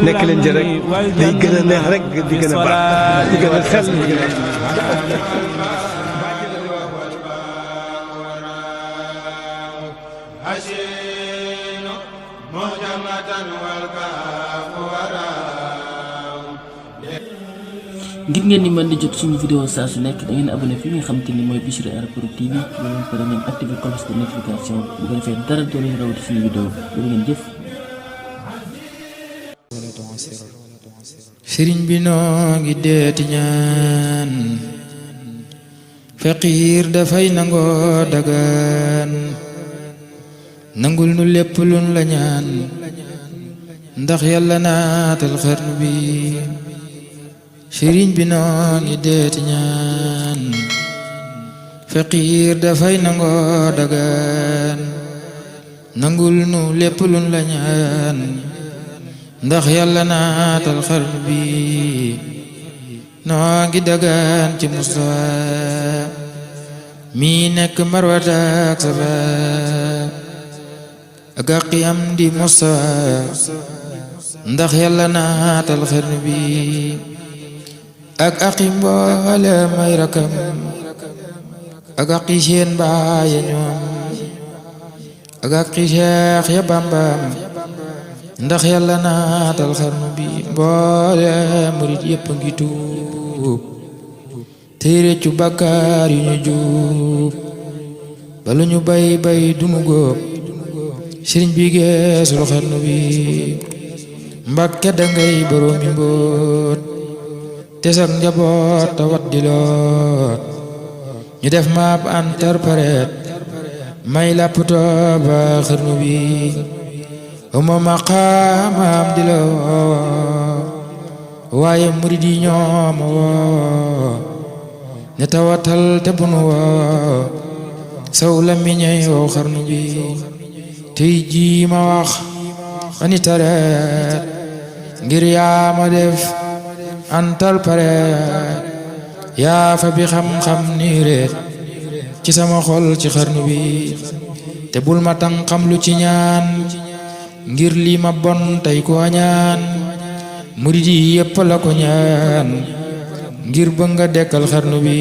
nekk leen ci rek day gën a neex rek di gën a baax di gën a xel di gën a ngir ngeen di mën di jot suñu vidéo saa su nekk da ngeen abonné fi nga xam te ni mooy Bichri Airport TV loolu pare ngeen activé cloche de notification bu ko defee dara doo leen rawati suñu vidéo loolu ngeen jëf. sëriñ bi noo ngi deeti ñaan faqiir dafay nangoo dagaan nangul nu lépp luñ la ñaan ndax yàlla naatal xarnu bi sëriñ bi noo ngi deeti ñaan faqiir dafay nangoo dagaan nangul nu lépp luñ la ñaan ndax yàlla naatal xarnu bi noo ngi dagaan ci Mustafa mi nekk Marwata ak Safa ak àqi am di Mustafa ndax yàlla naatal xarnu bi ak àqi mboole may rakam ak àqi seen baay ñoom ak àqi Seex ya Bambam ndax yàlla naatal xarnu bi mboole murit yépp ngi tuub tey réccu bàkkaar yu ñu juub balu ñu bay dunu góob sëriñ bi geesul xarnu bi Mbàkke dangay boroomi mbóot te sax njaboot tawat di loot ñu def maap interprète may lapptoo ba xarnu bi uma maqaamam di la woo waaye murid yi ñooma woo ne tawatal te bunu woo saw la miñey woo xarnu bi tey jii ma wax ani tareet ngir yaa ma def antal pareet yaa fa bi xam-xam ni reet ci sama xol ci xarnu bi te bul ma tan xam lu ci ñaan ngir lii ma bon tey ko ñaan murid yi yépp la ko ñaan ngir bëgg nga dekkal xarnu bi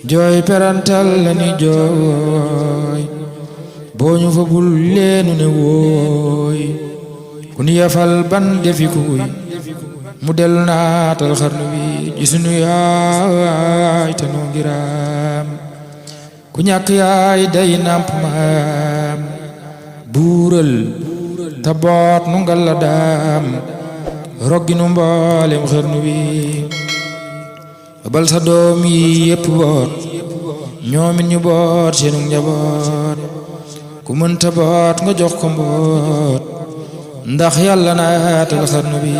jooy perantal la ni jooy boo ñu fa bul leenu ne wooy ku nu yafal ban defi kuy mu dellu naatal xarnu bi ci sunu yaay te noo ngiraam ku ñàkk yaay day nàmp maam buural ta boot nu ngal la daam roggi nu mboolem xarnu bi bal sa doom yi yépp boot ñoomit ñu boot seenu njaboot ku mënta boot nga jox ko mboot ndax yàlla naatal xarnu bi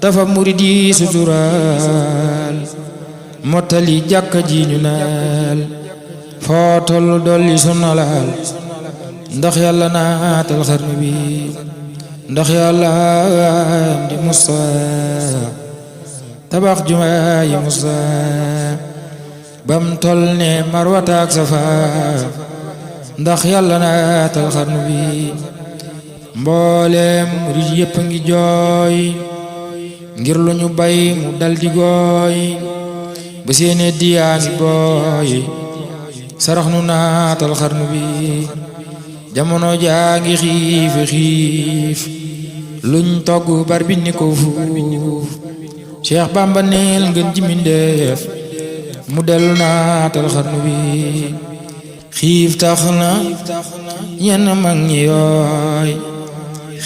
dafa murid yi suturaal mottali jàkka ji ñu naal foo tollu dolli sunnalaal ndax yàlla naatal xarnu bi ndax yàlla am di Mustafa tabax jumaa yi Mustafa bam tol ne Marwata ak Safa ndax yàlla naatal xarnu bi mboolem murid yépp ngi jooy ngir lu ñu bay mu dal di gooy ba seene diyaa ngi booy sarax nu naatal xarnu bi jamono jaa ngi xiif luñ togg bar bi ni ko fuuf Cheikh Bamba neel ngeen ji mindeef mu dellu naatal xarnu bi xiif tax na ñenn mag ñi yooy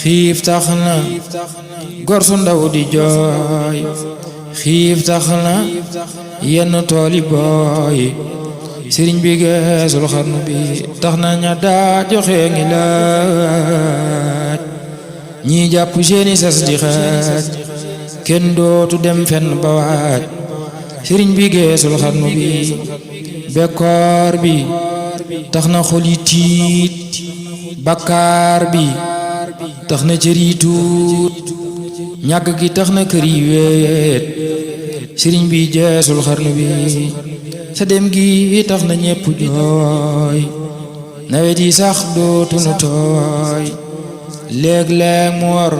xiif tax na gor su ndaw di jooy xiif tax na yenn tooli booy sëriñ bi geesul xarnu bi tax na ña daa joxe ngi laaj ñi jàpp seeni sas di xaaj kenn dootu dem fenn ba waaj sëriñ bi geesul xarnu bi bekkoor bi tax na xol yi tiit bakkaar bi tax na cër yi tuut ñàkk gi tax na kër yi weet sëriñ bi geesul xarnu bi sa dem gi tax na ñépp jooy nawet yi sax dootuñu tooy léeg-léeg mu war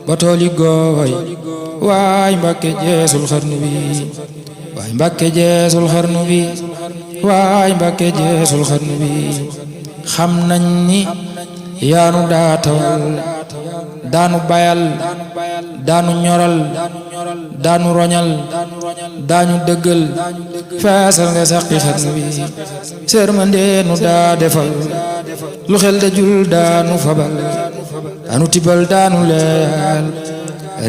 ba tool yi gooy waay Mbàkke jeesul xarnu bi waay Mbàkke jeesul xarnu bi waay Mbàkke jeesul xarnu bi xam nañ ni yaanu daa tawal daanu bayal daanu ñoral daanu roñal daanu dëggal feesal nga saqi xarnu bi sërmande nu daa defal lu xel dajul daanu fabal daanu tibal daanu leyal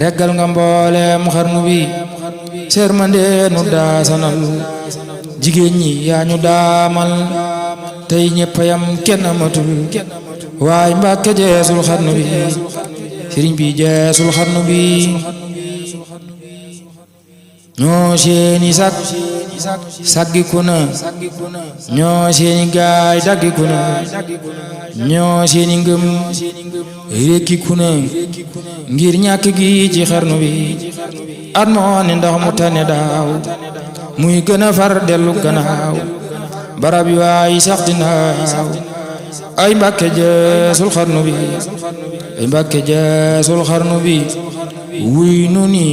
reggal nga mboolem xarnu bi sërmande nu daa sanal jigéen ñi yaa ñu daamal tey ñëpp yam kenn amatul waay Mbàkke jeesul xarnu bi sëriñ bi jeesul xarnu bi ñoo seeni saggiku na ñoo seeni gaay daggiku na ñoo seeni ngëm rekkiku na ngir ñàkk gi ci xarnu bi at moo ni ndax mu tane daaw muy gën a far dellu gannaaw barab yi waay sax dinaaw ay Mbàkke jeesul xarnu bi ay Mbàkke jeesul xarnu bi wuy nu ni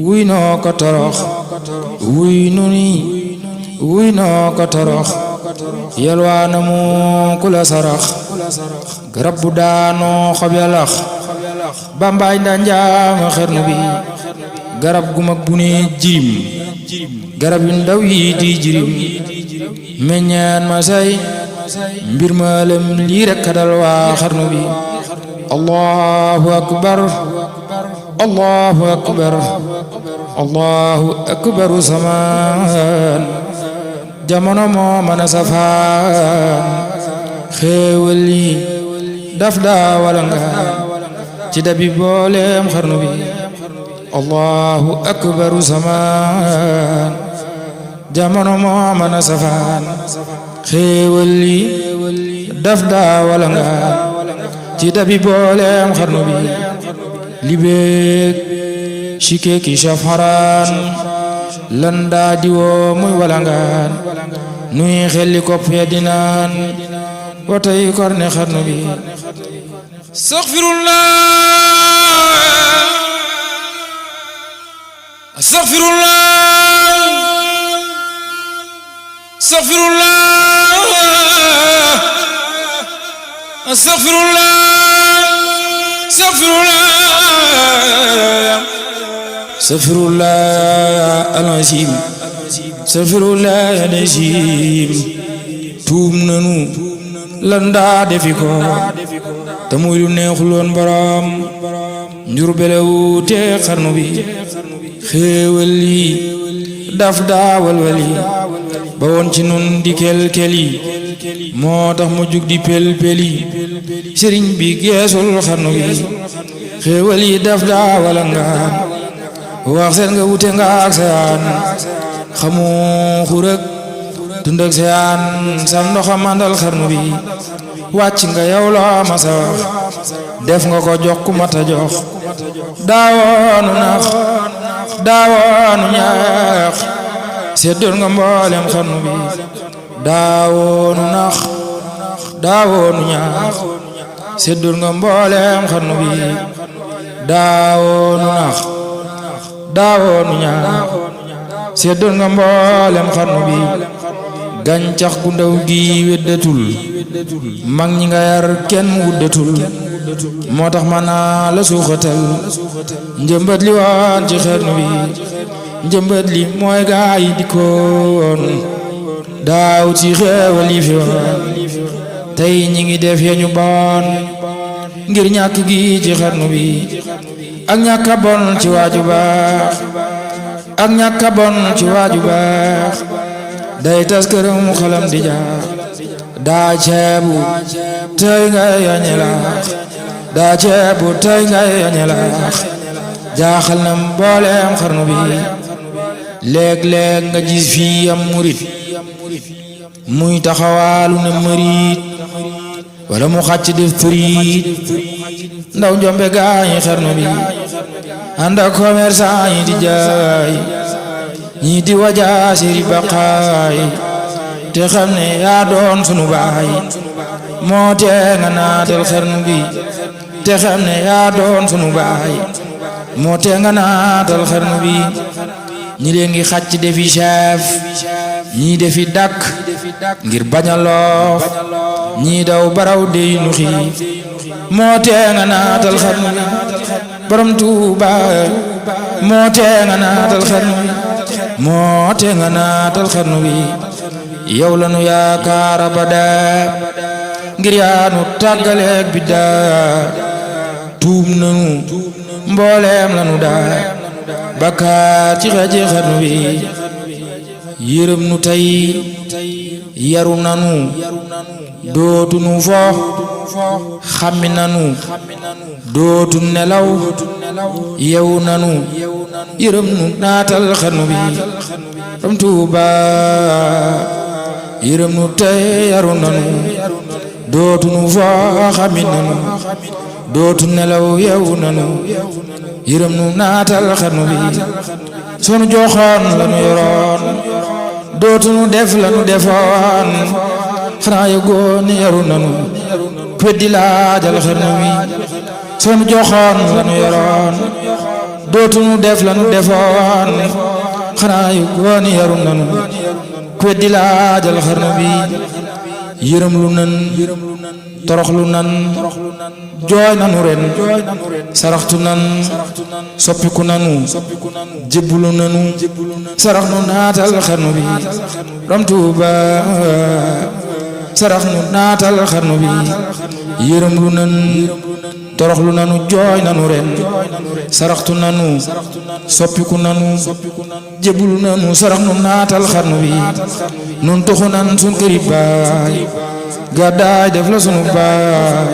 wuy noo ko torox wuy nu ni wuy noo ko torox yelwaana mu ku la sarax garab bu daanoo xob ya lax bambaay nda njaama xarnu bi garab gu mag bu ne jirim garab yu ndaw yi di jirim meññaan ma say mbir ma lem lii rekk dal waa xarnu bi allahu akbar allahu akbar allahu akbaru samaan jamono moo mën a safaan xéewal yi daf daa wala nga ci dabi booleem xarnu bi allahu akbaru samaan jamono moo mën a safaan xéewal yi daf daa wala nga ci dabi booleem xarnu bi li beek shike ki shafaran lan daa diwoo muy walangaan nuy xelli kopp ya dinaan watay korne xarnu bi astaghfirullah astaghfirullah astaghfirullah astaghfirullah astaghfirullah al-azim astaghfirullah al-azim tuub nanu lan daa defi ko te muy lu neexuloon borom njur belewu te xarnu bi xéewal yi daf daa walwali ba woon ci nun di kel-keli moo tax mu jug di pel-peli sëriñ bi geesul xarnu bi xéewal yi daf daa wala ngaan wax seen nga wute nga ak seyaan xamu xurëg dund ak seyaan sam ndoxa mandal xarnu bi wàcc nga yow loo masa wax def nga ko jox ku mata jox daawoonu nax daawoonu ñaax seddoon nga mboolem xarnu bi daawoonu nax daawoonu ñaax seddoon nga mboolem xarnu bi daawoonu nax daawoonu ñaax seddoon nga mboolem xarnu bi gàncax gu ndaw gi weddatul mag ñi nga yar kenn wuddatul moo tax ma naa la suuxatal njëmbat li woon ci xarnu bi njëmbat li mooy gaa yi dikkoon daaw ci xeewal yi fi woon tey ñi ngi def ya ñu bon ngir ñàkk gi ci xarnu bi ak ñàkk a bon ci waaju baax ak ñàkk a bon ci waaju baax day tas këram xalam di jaax daa ceebu tey ngay yañe laax daa ceebu tey ngay yañe laax jaaxal na mbooleem xarnu bi léeg-léeg nga gis fii am murit muy taxawaalu na mërit wala mu xàcc def turiit ndaw njombe gaañi xarnu bi ànd ak commerçant yi di jaay ñii di wajaa siri baqaay te xam ne yaa doon sunu baay moo tee nga naatal xarnu bi te xam ne yaa doon sunu baay moo tee nga naatal xarnu bi ñi leen ngi xàcc defi chef ñii defi dàkk ngir bañ a loof ñii daw baraw dey nu xiif moo tee nga naatal xarnu bi borom Tuuba moo tee nga naatal xarnu bi moo tee nga naatal xarnu bi yow la nu yaakaar abada ngir yaa nu tàggaleeg bi daa tuub nanu mbooleem la nu daa bakkaar ci xeji xarnu bi yërëm nu tey yaru nanu dootu nu fo xammi nanu dootu nelaw yewu nanu yërëm nu naatal xarnu bi borom Tuuba yërëm nu tey yaru nanu dootu nu fo xammi nanu dootu nelaw yewu nanu yërëm nu naatal xarnu bi sunu joxoon la nu yoroon dootu nu def la nu defoon xanaa yëgoon yaru nanu weddi laajal xarnu bi sunu joxoon la nu yoroon dootu nu def la nu defoon xanaa yëgoon yaru nanu weddi laajal xarnu bi yërëm lu nan toroxlu nan jooy nanu ren saraxtu nan soppiku nanu jébbulu nanu sarax nu naatal xarnu bi borom Tuuba sarax nu naatal xarnu bi yërëm lu nan toroxlu nanu jooy nanu ren saraxtu nanu soppiku nanu jébbulu nanu sarax nu naatal xarnu bi nun tuxu nan sun këri baay gàddaay def la sunu baay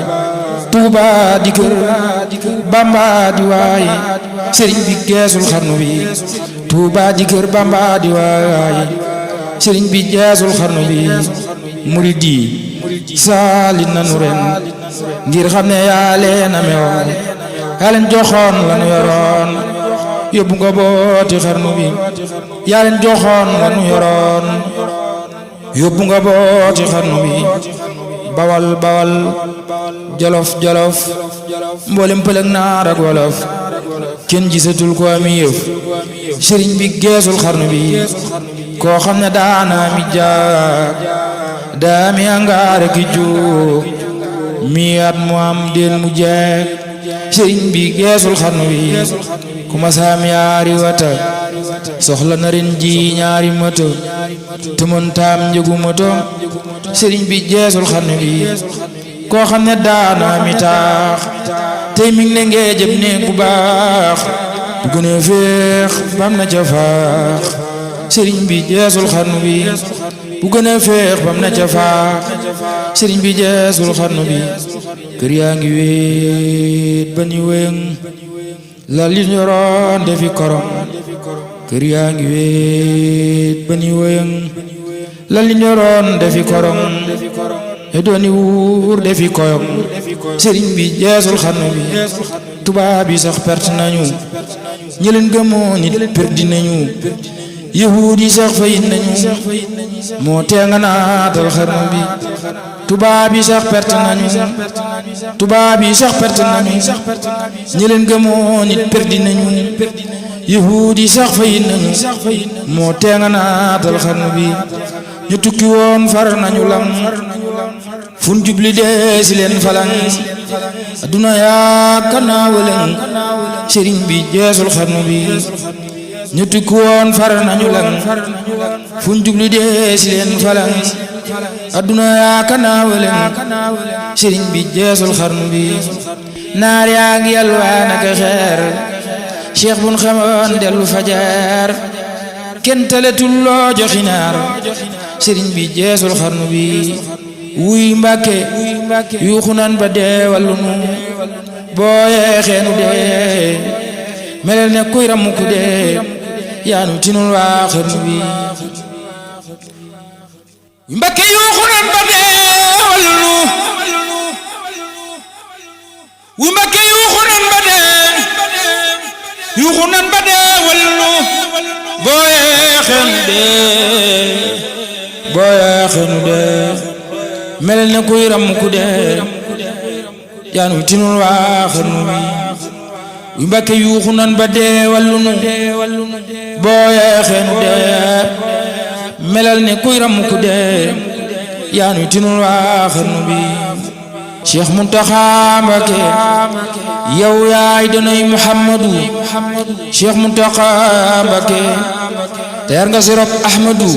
Tuuba di kër Bamba di waay sëriñ bi geesul xarnu bi Tuuba di kër Bamba di waay sëriñ bi geesul xarnu bi murid yi saali nanu ren ngir xam ne yaa leen amewoon yaa leen joxoon la nu yoroon yóbbu nga booti xarnu bi yaa leen joxoon la nu yoroon yóbbu nga booti xarnu bi bawal bawal jolof jolof mboolem pël ak naar ak wolof kenn gisatul ko ami yëf sëriñ bi geesul xarnu bi koo xam ne daana mi jaag daa mi angaare ki jóg mi at mu am del mu jeeg sëriñ bi geesul xarnu bi ku ma saam yaari wata soxla na ren ji ñaari moto te mën taam njëgu moto sëriñ bi geesul xarnu bi koo xam ne daana mi taax tey mi ngi ne ngee jëm néeg bu baax bu gën a féex bam na ca faax sëriñ bi geesul xarnu bi bu gën a féex bam na ca faax sëriñ bi geesul xarnu bi kër yaa ngi wéet ba ni wéng la li ñoroon defi korom kër yaa ngi wéet ba ni wéng la li ñoroon defi korom e dooni wuur defi koyom sëriñ bi geesul xarnu bi tubaab yi sax perte nañu ñi leen gëmoon nit perdi nañu yahuud yi sax fayit nañu moo tee nga naatal xarnu bi tubaab yi sax perte nañu tubaab yi sax perte nañu ñi leen gëmoon nit perdi nañu yahuud yi sax fayit nañu moo tee nga naatal xarnu bi ñu tukki woon far nañu lam fun jubli dee si leen falan adduna yaa kanaa wëlëng sëriñ bi geesul xarnu bi ñu tukki woon far nañu lam fun jubli dee si leen falan adduna yaa kanaa wëlëng sëriñ bi geesul xarnu bi naar yaa ngi yalwaan ak xeer cheikh bun xamoon dellu fajar kenn teletul loo joxi naar sëriñ bi geesul xarnu bi wuy Mbàkke yuuxu nan ba dee wallu nu boo yeexeenu dee melel ne kuy ramu ku dee yaanu tinul waa xarnu bi wuy Mbàkke yuuxu nan ba dee wallu nu wuy Mbàkke yuuxu nan ba dee yuuxu nan ba dee wallu nu boo yeexeenu dee boo yeexeenu dee melal ne kuy ram ku dee yaanu tinul waa xarnu bi wi Mbàkke yuuxu nan ba dee wallu nu boo yeexeenu dee melal ne kuy ram ku dee yaanu tinul waa xarnu bi Cheikh Muntaxa Mbakke yow yaay donoy Muhammadu Cheikh Muntaxa Mbakke teer nga sirop Ahmadu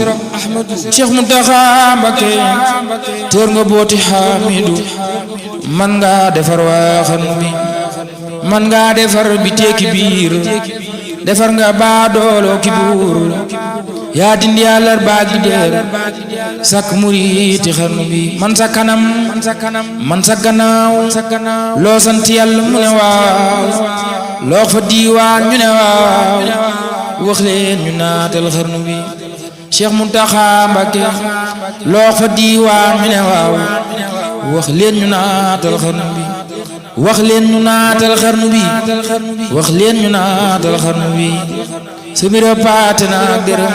Cheikh Muntaxa Mbakke teer nga booti Hamidu man nga defar waa xarnu bi man nga defar bi teeki biir defar nga baadoolo ki buur yaa dindi yàllar baagi deer sak muriiti xarnu bi man sa kanam man sa gannaaw loo sant yàlla mu ne waaw loo fa diiwaan ñu ne waaw wax leen ñu naatal xarnu bi Cheikh Muntaxa Mbakke loo fa diiwaan ñu ne waaw wax leen ñu naatal xarnu bi wax leen ñu naatal xarnu bi wax leen ñu naatal xarnu bi sa bira paate na gërëm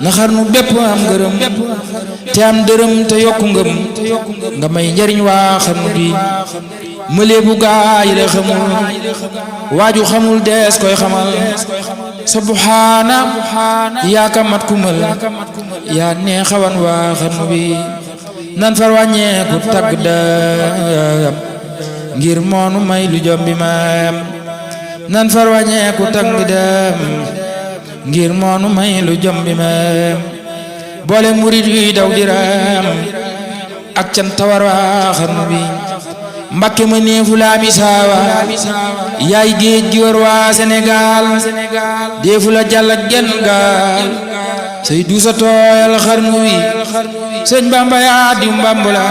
na xarnu bépp am gërëm te am dërëm te yokku ngëm nga may njariñ waa xarnu bi mëlee bu gaa yi la xamul waaju xamul dees koy xamal subhaana yaa ka mat kumal yaa nee xawan waa xarnu bi nan far wàññeeku tagg daam ngir moonu may lu jombi maam nan far wàññeeku tagg daam ngir moonu may lu jombi maam boole murid yuy daw diraam ak can tawar waa xarnu bi Mbàkke ma neefu laa misaawa yaay géej gi war waa Sénégal deefu la jàll ak genn gaal say duusa tooyal xarnu wi sëñ Bamba yaa di mbambula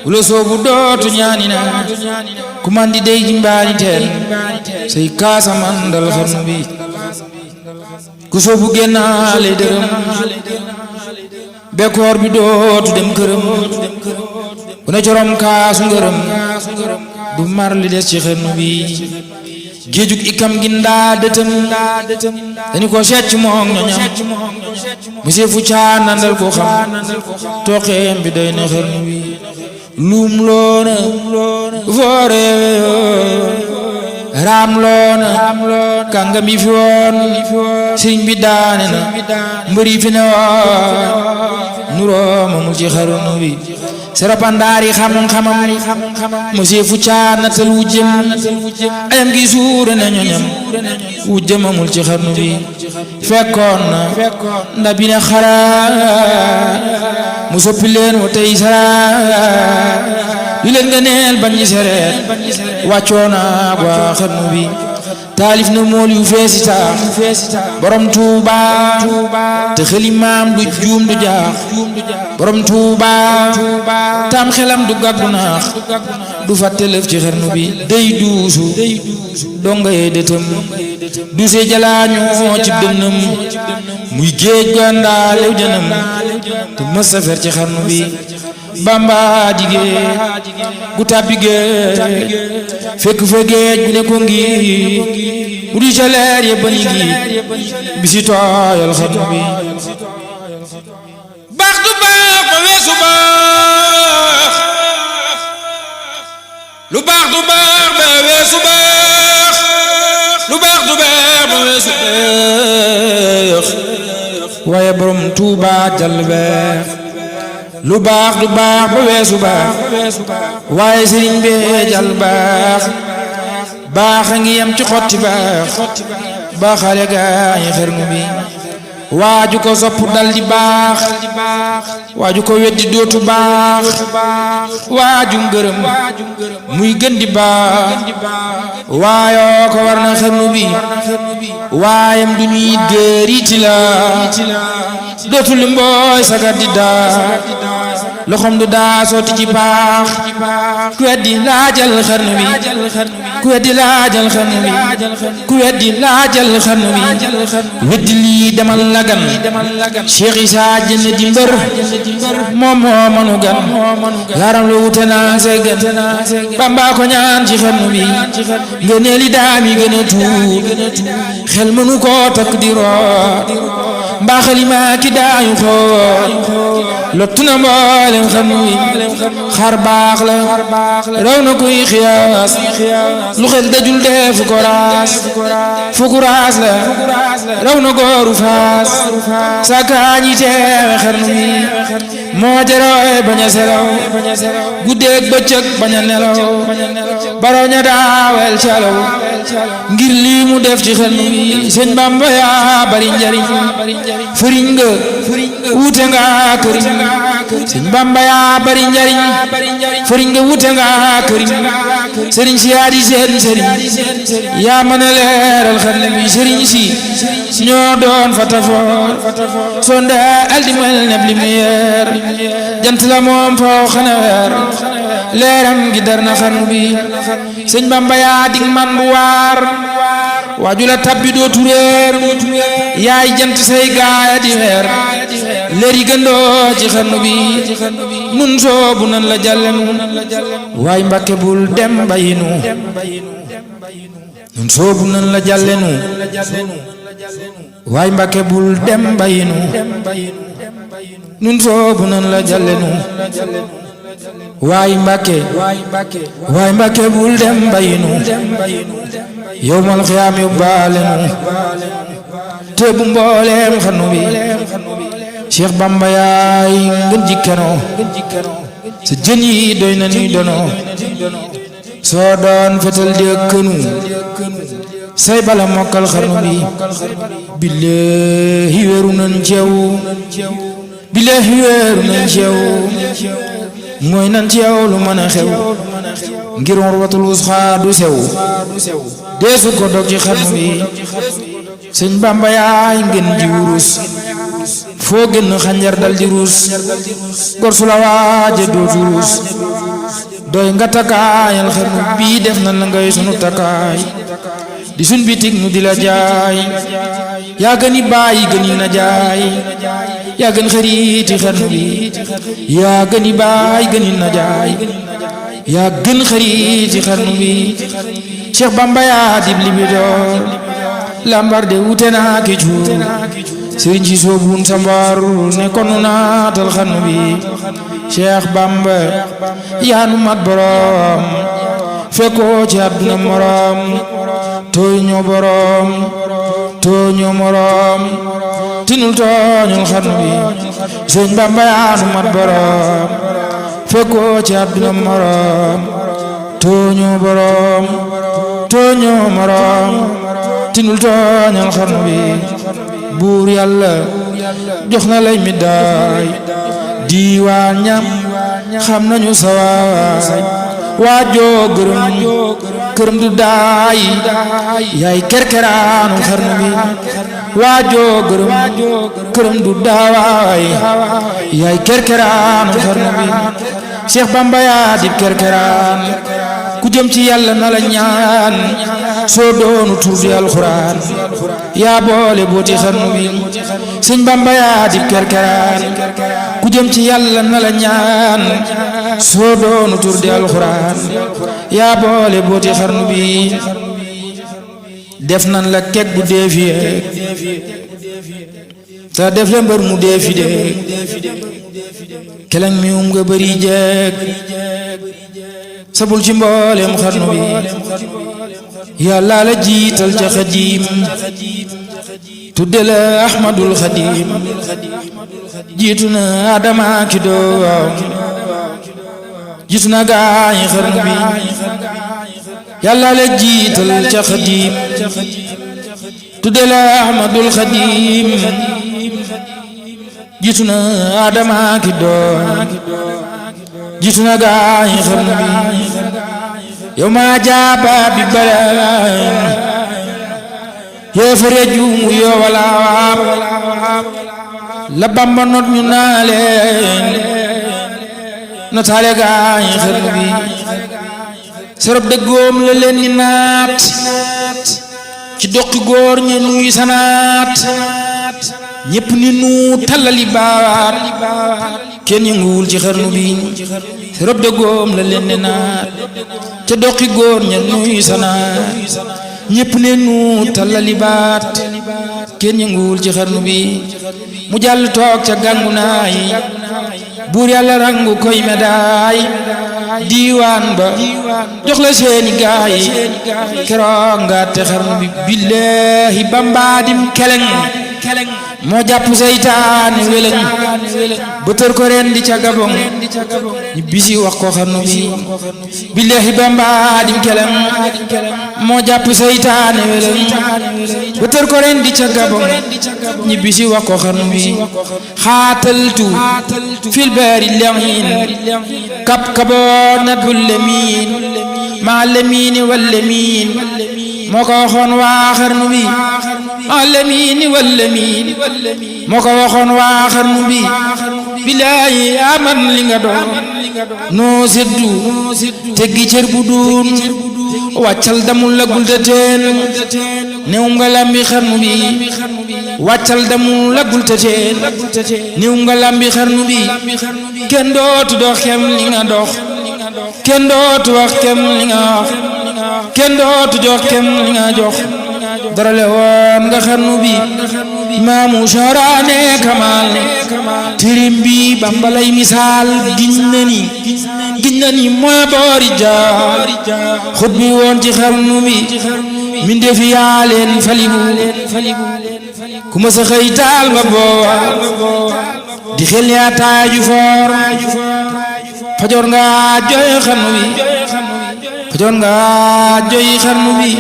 wula soobu dootu ñaani na ku man di dey ji mbaani teen say kaasa mandal xarnu bi ku soobu génnaale dërëm bekkoor bi dootu dem këram ku ne corom kaasu ngërëm du mar li des ci xarnu bi géejug ikam gi ndaa dëtëm dañu ko seet ci moom ñoñam monsieur fu caa nandal ko xam tooxeem bi doy na xarnu bi luum loona foore raam loona kàngam yi fi woon sëriñ bi daane na mbëri fi ne woon nuroo mamul ci xarnu bi serapandaari xam-xamam monsieur fu caa natal wujjëm ayam gi suure na ñoñam wujjëm amul ci xarnu bi fekkoon na ndabi ne xaraa mu soppi leen wa tey saraa li leen nga neel bañ ñi sereet wàccoona waa xarnu bi taalif na mool yu feesi taax borom Tuuba te xeli maam du juum du jaax borom Tuuba tam xelam du gàggu naax du fàtte lëf ci xarnu bi day duusu donga yee dëtëm duuse jalaañoo ci dënnam muy géej gandaalew jënam te mës a fer ci xarnu bi Bamba digee gu tàbbi géej fekk fa géej gu ne ko ngi mu di ca leer yëpp ni ngi bisi tooyal xarnu bi baax du baax ba weesu baax lu baax du baax ba weesu baax lu baax du baax ba weesu baax waaye borom Tuuba jàll beex lu baax du baax ba weesu baax waaye sëriñ bee jàll baax baax a ngi yem ci xotti baax baaxale gaañi xarnu bi waaju ko sopp dal di baax waaju ko weddi dootu baax waaju ngërëm muy gën di baax waayoo ko war na xarnu bi waayam du ñuy déeriti la dootul mbooy sagar di daa loxom du daa sotti ci baax ku weddi laajal xarnu bi ku weddi laajal xarnu bi ku weddi laajal xarnu bi weddi lii demal lagan Cheikh Issa jënd di mbër moom moo manu gan yaram lu wute naa see gën Bamba ko ñaan ci xarnu bi ngëneeli daam yi gën a tuut xel mënu koo takk di root mbaa xalima ki daañu xool lottu na mboolem xam wi xar baax la raw na kuy xiyaas lu xel dajul defu ko raas fuku raas la raw na gooru faas sakaañi teewe xarnu bi moo jarawe bañ a selaw guddeeg bëccëg bañ a nelaw baroña daawel calaw ngir lii mu def ci xarnu bi sëñ Bamba yaa bari njariñ fëriñ nga wuute nga këriñ sëñ Bamba yaa bari njariñ fëriñ nga wuute nga këriñ sëriñ si yaa di seen sëriñ yaa mën a leeral xarnu bi sëriñ si ñoo doon fatafoor sonde aldi mel ne lumière jant la moom foo xana weer leeram gi dar na xarnu bi sëñ Bamba yaa dig man bu waar waaju la tabbi dootu réer yaay jant say gaaya di weer leer yi gëndoo ci xarnu bi nun soobu nan la jàllenu waay Mbàkke bul dem bayinu nun soobu nan la jàllenu waay Mbàkke bul dem bayinu nun soobu nan la jàllenu waay Mbàkke bul dem bayinu yowmal xiyaam yóbbaalenu te bu mbooleem xarnu bi Cheikh Bamba yaay ngeen jikkeno sa jën yi doy na ni dono soo doon fetal di kënu say bala mokkal xarnu bi billaahi weeru nan ceew billaahi weeru nan ceew mooy nan ceew lu mën a xew ngir urwatul wusxa du sew deesu ko dog ci xarnu bi sëñ Bamba yaay ngeen ji wurus foo gën xanjar dal di ruus gor su la waaje dootu ruus doy nga takkaayal xarnu bii def na la ngay sunu takkaay di sun bitig nu di la jaay yaa gën i bàyyi gën i na jaay yaa gën xariiti xarnu bi yaa gën i bàyyi gën i na jaay yaa gën xariiti xarnu bi Cheikh Bamba yaa dib libidoor lambar de wute naa ki cuur sëriñ si soobuun sa mbar ne konu naatal xarnu bi Cheikh Bamba yaa nu mat borom fekkoo ci àdduna morom tooñoo borom tooñoo morom tinul tooñul xarnu bi sëñ Bamba yaa nu mat borom fekkoo ci àdduna morom tooñoo borom tooñoo morom tinul tooñul xarnu bi buur yàlla jox na lay middaay diiwaan ñam xam nañu sawaay waajoo gërëm kërëm du daay yaay kerkeraanu xarnu bi waajoo gërëm kërëm du daay yaay kerkeraanu xarnu bi Cheikh Bamba yaa dib kerkeraan ku jëm ci yàlla na la ñaan soo doonu tur di alxuraan yaa boole booti xarnu bi sëñ Bamba yaa dib kerkeraan ku jëm ci yàlla na la ñaan soo doonu tur di alxuraan yaa boole booti xarnu bi def nan la kek bu deefiye te def le mbër mu deefi de keleng mi nga bëri jeeg sabul ci mboolem xarnu bi yàlla la jiital ca xadim tudde la Ahmadul Xadim jiitu na Adama ki doom jiitu na gaañi xarnu bi yàlla la jiital ca xadim tudde la Ahmadul Xadim jiitu na Adama ki doom jiitu na gaañi xarnu bi yow maa jaaba bi balaan yéefare juumu yoo walaab la Bamba not ñu naa leen notaale gaañi xarnu bi sorob dëggoom la leen ni naat ci doqi góor ñe nuy sanaat ñépp ni nu tallali baat kenn yënguwul ci xarnu bi sorob dëggoom la leen ni naat ca doqi góor ñe nuy sanaat ñépp ne nu tallali baat kenn yënguwul ci xarnu bi mu jàll toog ca gàngu naay buur yàlla rangu koy medaay diiwaan ba jox la seeni gaay keroog nga te xarnu bi billaahi bambaadim keleng moo jàpp seytaane weleñ ba tër ko ren di ca gabon ñi bisi wax ko xarnu bi billaahi bambaadim keleng moo jàpp seytaane weleñ ba tër ko ren di ca gabon ñi bisi wax ko xarnu bi xaataltu fil baari lamin kab kaboo nadbul lemin maa lemini wal lemin moo ko waxoon waa xarnu bi maa lemini wal lemin moo ko waxoon waa xarnu bi bilaayi aman li nga doon noo seddu teggi cër bu duun wàccal damul la gul teen néew nga lambi xarnu bi wàccal damul la gul teen néew nga lambi xarnu bi kenn dootu dox kem li nga dox kenn dootu wax kem li nga wax kenn dootu jox kem li nga jox darale woon nga xarnu bi maamu sharaane kamal tirim bi bambalay misaal giñ na ni mooy boori jaar xut bi woon ci xarnu bi min defi yaa leen falibu ku ma sa xëy taal nga boowa di xel yaa taaju foor fajoor nga jooy xarnu bi fajoor nga jooy xarnu bi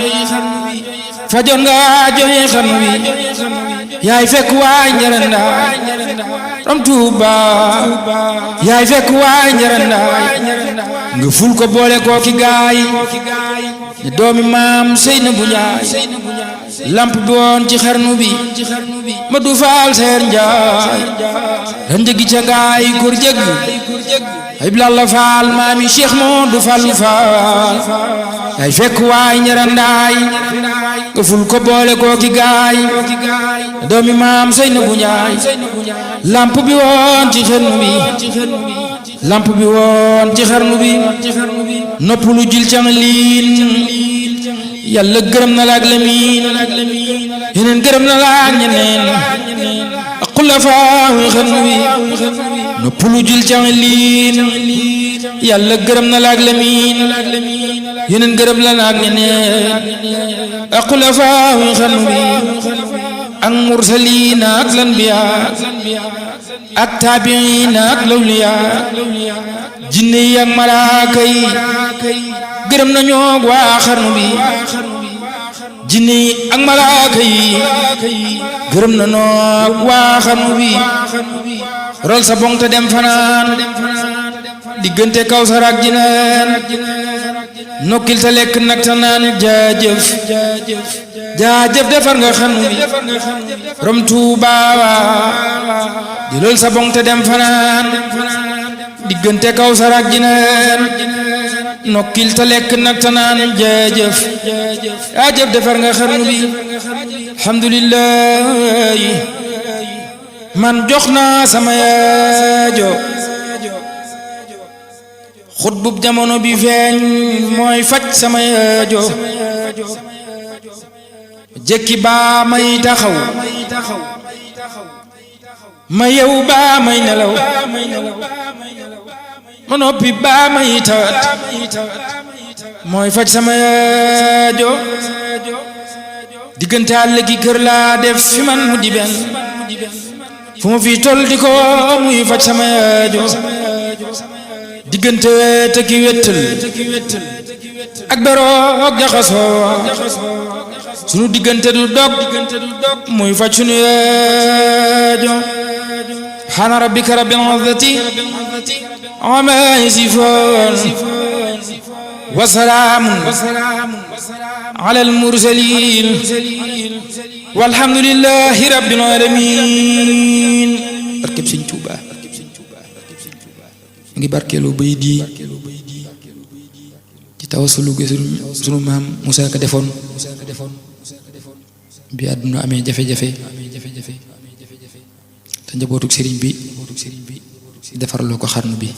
fajoor nga jooy xarnu bi yaay fekk waay njarandaay rom Tuuba yaay fekk waay njarandaay nga ful ko boole koo ki gaay ne doomi maam Seynabu Njaay lamp bi woon ci xarnu bi ma du faal seer njaay ran jëgi ca gaay kur jëg ay blalla faal maami Cheikh moo du fal faal yaay fekk waay njarandaay nga ful ko boole koo ki gaay doomi maam Seynabu Njaay lamp bi woon ci xarnu bi lamp bi woon ci xarnu bi nopp lu jil cang liin yàlla gërëm na la ak lamiin yeneen gërëm na la ak ñeneen ak xulafaa wi xarnu bi nopp lu jil cang liin yàlla gërëm na la ak lamiin yeneen gërëm la ak ñeneen ak xulafaa wi xarnu bi ak mursaliin ak lanbiyaa ak taabiin ak lawliyaa jinne yi ak malaaka yi gërëm nañoo waa xarnu bi jinne yi ak malaaka yi gërëm nañoo waa xarnu bi rol sa bong te dem fanaan diggante Kawsar ak Jinaan nokkil te lekk nag te naan jaajëf jaajëf defar nga xarnu bi rom Tuuba di lool sa bong te dem fanaan diggante Kawsar ak Jinaan nokkil te lekk nag te naan jaajëf jaajëf defar nga xarnu bi alhamdulillah man jox naa sama yaajo xutbub jamono bi feeñ mooy faj sama yaajo jekki baa may taxaw ma yew baa may nelaw ma noppi baa may tawat mooy faj sama yaajo diggante àll gi kër laa def fi man mu di benn fu ma fi tol di ko muy faj sama yaajo diggante te ki wettal ak beroog jaxasoo sunu diggante du dog muy faj sunu yaajo subhaana rabbika rabbil izzati ammaa yasifuun wa salaamun alal mursaliin walhamdulillaahi rabbil aalamiin barkeb Sëñ Tuubaa ngi barkeelu bay di ci tawasulu gi sunu maam Musaa Ka defoon bi àdduna amee jafe-jafe te njabootuk sëriñ bi defarloo ko xarnu bi